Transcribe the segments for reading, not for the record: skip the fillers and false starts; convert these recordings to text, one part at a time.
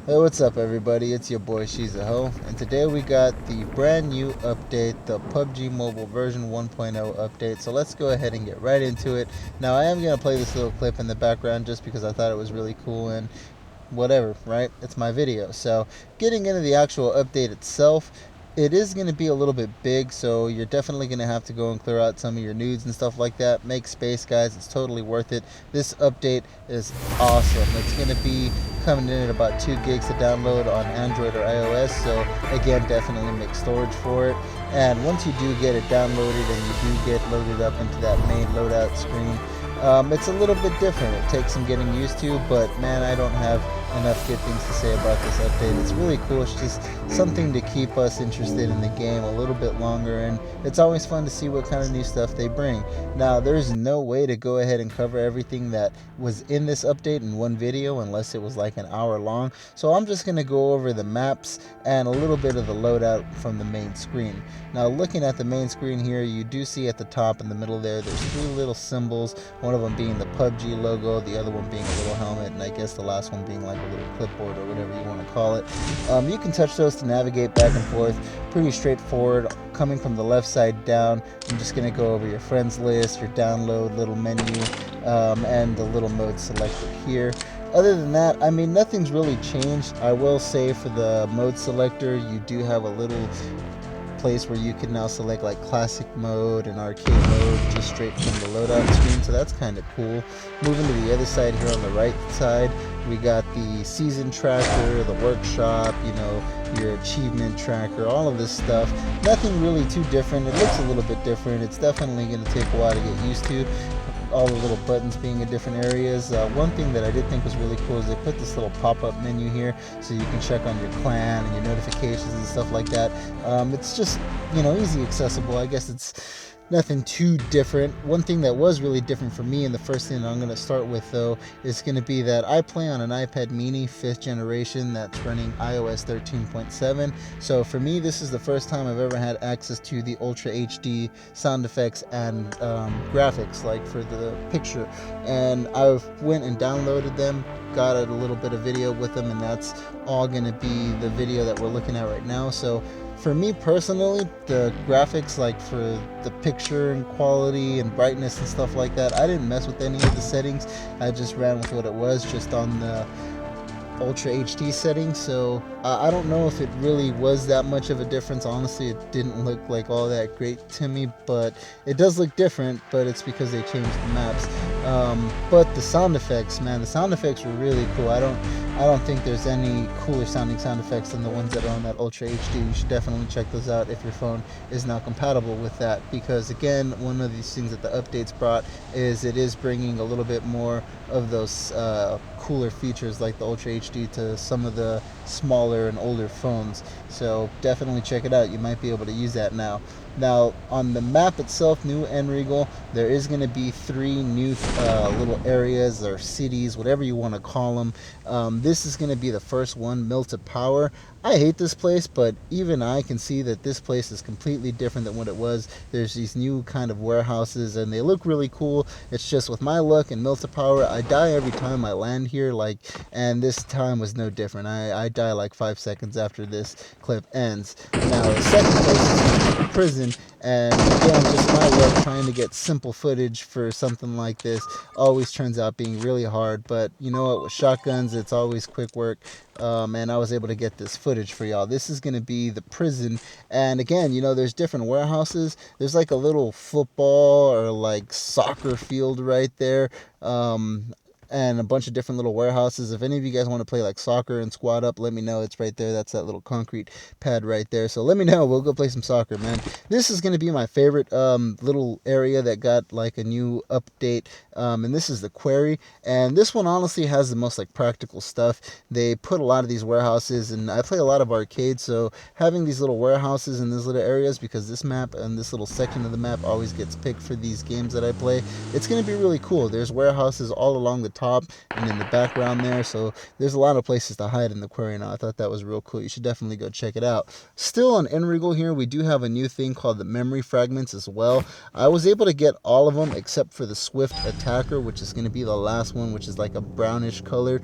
Hey, what's up, everybody? It's your boy She's a Ho, and today we got the brand new update, the PUBG Mobile version 1.0 update. So let's go ahead and get right into it. Now, I am going to play this little clip in the background just because I thought it was really cool and whatever, right? It's my video. So, getting into the actual update itself, it is going to be a little bit big, so you're definitely going to have to go and clear out some of your nudes and stuff like that. Make space, guys. It's totally worth it. This update is awesome. It's going to be coming in at about 2 gigs to download on Android or iOS, so again, definitely make storage for it. And once you do get it downloaded and you do get loaded up into that main loadout screen, it's a little bit different. It takes some getting used to, but man, I don't have enough good things to say about this update. It's really cool. It's just something to keep us interested in the game a little bit longer, and it's always fun to see what kind of new stuff they bring. Now, there's no way to go ahead and cover everything that was in this update in one video unless it was like an hour long, so I'm just going to go over the maps and a little bit of the loadout from the main screen. Now, looking at the main screen here, you do see at the top in the middle there's 3 little symbols, one of them being the PUBG logo, the other one being a little helmet, and I guess the last one being like a little clipboard or whatever you want to call it. You can touch those to navigate back and forth. Pretty straightforward. Coming from the left side down, I'm just going to go over your friends list, your download little menu, and the little mode selector here. Other than that, I mean, nothing's really changed. I will say for the mode selector, you do have a little place where you can now select like classic mode and arcade mode just straight from the loadout screen, so that's kind of cool. Moving to the other side here on the right side, we got the season tracker, the workshop, your achievement tracker, all of this stuff. Nothing really too different. It looks a little bit different. It's definitely going to take a while to get used to, all the little buttons being in different areas. One thing that I did think was really cool is they put this little pop-up menu here so you can check on your clan and your notifications and stuff like that. It's just, easy accessible. I guess it's nothing too different. One thing that was really different for me, and the first thing that I'm going to start with though, is going to be that I play on an iPad mini 5th generation that's running iOS 13.7. So for me, this is the first time I've ever had access to the Ultra HD sound effects and graphics, like for the picture. And I went and downloaded them, got a little bit of video with them, and that's all going to be the video that we're looking at right now. So for me personally, the graphics, like for the picture and quality and brightness and stuff like that, I didn't mess with any of the settings. I just ran with what it was, just on the Ultra HD setting. So I don't know if it really was that much of a difference. Honestly, it didn't look like all that great to me, but it does look different, but it's because they changed the maps. But the sound effects, man, the sound effects were really cool. I don't think there's any cooler sounding sound effects than the ones that are on that Ultra HD. You should definitely check those out if your phone is now compatible with that, because again, one of these things that the updates brought is it is bringing a little bit more of those cooler features like the Ultra HD to some of the smaller and older phones. So definitely check it out. You might be able to use that now. Now, on the map itself, New Enregal, there is going to be 3 new little areas or cities, whatever you want to call them. This is going to be the first one, Mill to Power. I hate this place, but even I can see that this place is completely different than what it was. There's these new kind of warehouses, and they look really cool. It's just with my luck in Mill to Power, I die every time I land here, and this time was no different. I die like 5 seconds after this clip ends. Now, the second place is Prison, and again, just my luck trying to get simple footage for something like this always turns out being really hard, but you know what, with shotguns, it's always quick work. And I was able to get this footage for y'all. This is going to be the prison, and again, there's different warehouses. There's like a little football or like soccer field right there, and a bunch of different little warehouses. If any of you guys want to play like soccer and squad up, let me know. It's right there. That's that little concrete pad right there. So let me know. We'll go play some soccer, man. This is going to be my favorite little area that got like a new update. And this is the quarry. And this one honestly has the most like practical stuff. They put a lot of these warehouses, and I play a lot of arcade, so having these little warehouses in these little areas, because this map and this little section of the map always gets picked for these games that I play, it's going to be really cool. There's warehouses all along the top top and in the background there. So there's a lot of places to hide in the quarry now. I thought that was real cool. You should definitely go check it out. Still on ERANGEL here, we do have a new thing called the memory fragments as well. I was able to get all of them except for the Swift Attacker, which is going to be the last one, which is like a brownish color.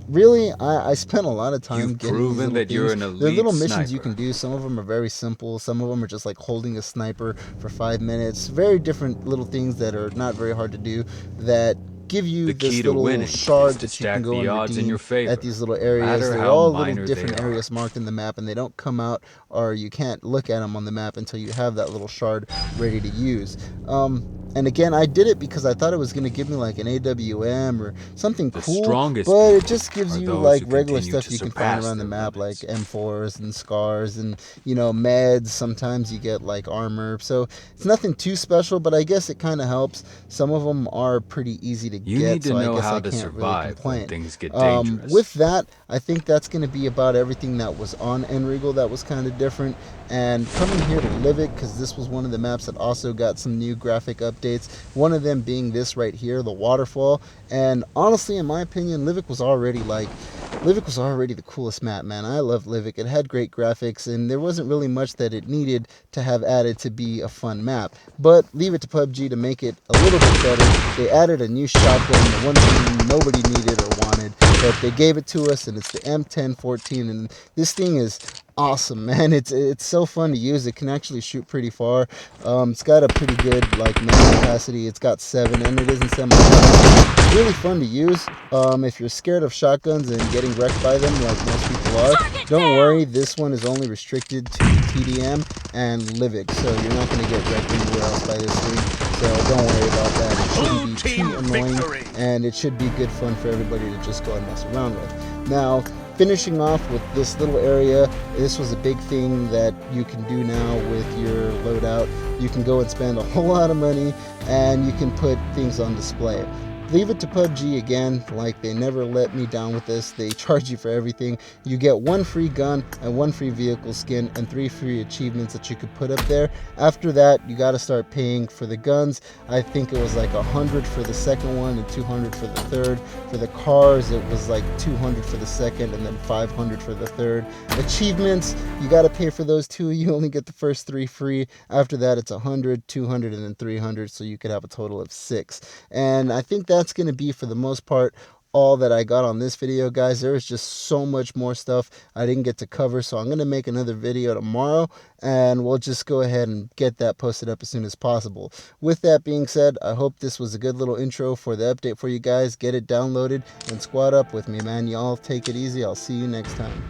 Really, I spent a lot of time getting these little things. You're an elite They're little missions sniper. you can do. Some of them are very simple. Some of them are just like holding a sniper for 5 minutes. Very different little things that are not very hard to do that give you this little shard that you can go and redeem at these little areas. They're all little different areas marked in the map, and they don't come out, or you can't look at them on the map until you have that little shard ready to use. And again, I did it because I thought it was going to give me like an AWM or something cool, but it just gives you like regular stuff you can find around the map, like M4s and scars and, you know, meds. Sometimes you get like armor, so it's nothing too special, but I guess it kind of helps. Some of them are pretty easy to get, so I guess I can't really complain. With that, I think that's going to be about everything that was on ERANGEL that was kind of different. And coming here to LIVIK, because this was one of the maps that also got some new graphic updates, one of them being this right here, the waterfall. And honestly, in my opinion, LIVIK was already the coolest map, man. I love LIVIK. It had great graphics, and there wasn't really much that it needed to have added to be a fun map. But leave it to PUBG to make it a little bit better. They added a new shotgun, the one thing nobody needed or wanted, but they gave it to us, and it's the M1014, and this thing is awesome, man. It's so fun to use. It can actually shoot pretty far. It's got a pretty good like mag capacity. It's got 7, and it isn't semi-auto. It's really fun to use. If you're scared of shotguns and getting wrecked by them like most people are, don't worry. This one is only restricted to TDM and LIVIK, so you're not going to get wrecked anywhere else by this thing. So don't worry about that. It shouldn't be too annoying, and it should be good fun for everybody to just go and mess around with. Now, finishing off with this little area, this was a big thing that you can do now with your loadout. You can go and spend a whole lot of money, and you can put things on display. Leave it to PUBG again, like they never let me down with this. They charge you for everything. You get 1 free gun and 1 free vehicle skin and 3 free achievements that you could put up there. After that, you got to start paying for the guns. I think it was like 100 for the second one and 200 for the third. For the cars, it was like 200 for the second and then 500 for the third. Achievements, you got to pay for those too. You only get the first 3 free. After that, it's 100, 200, and then 300, so you could have a total of 6. And I think that's going to be, for the most part, all that I got on this video, guys. There is just so much more stuff I didn't get to cover, so I'm going to make another video tomorrow, and we'll just go ahead and get that posted up as soon as possible. With that being said, I hope this was a good little intro for the update for you guys. Get it downloaded and squad up with me, man. Y'all take it easy. I'll see you next time.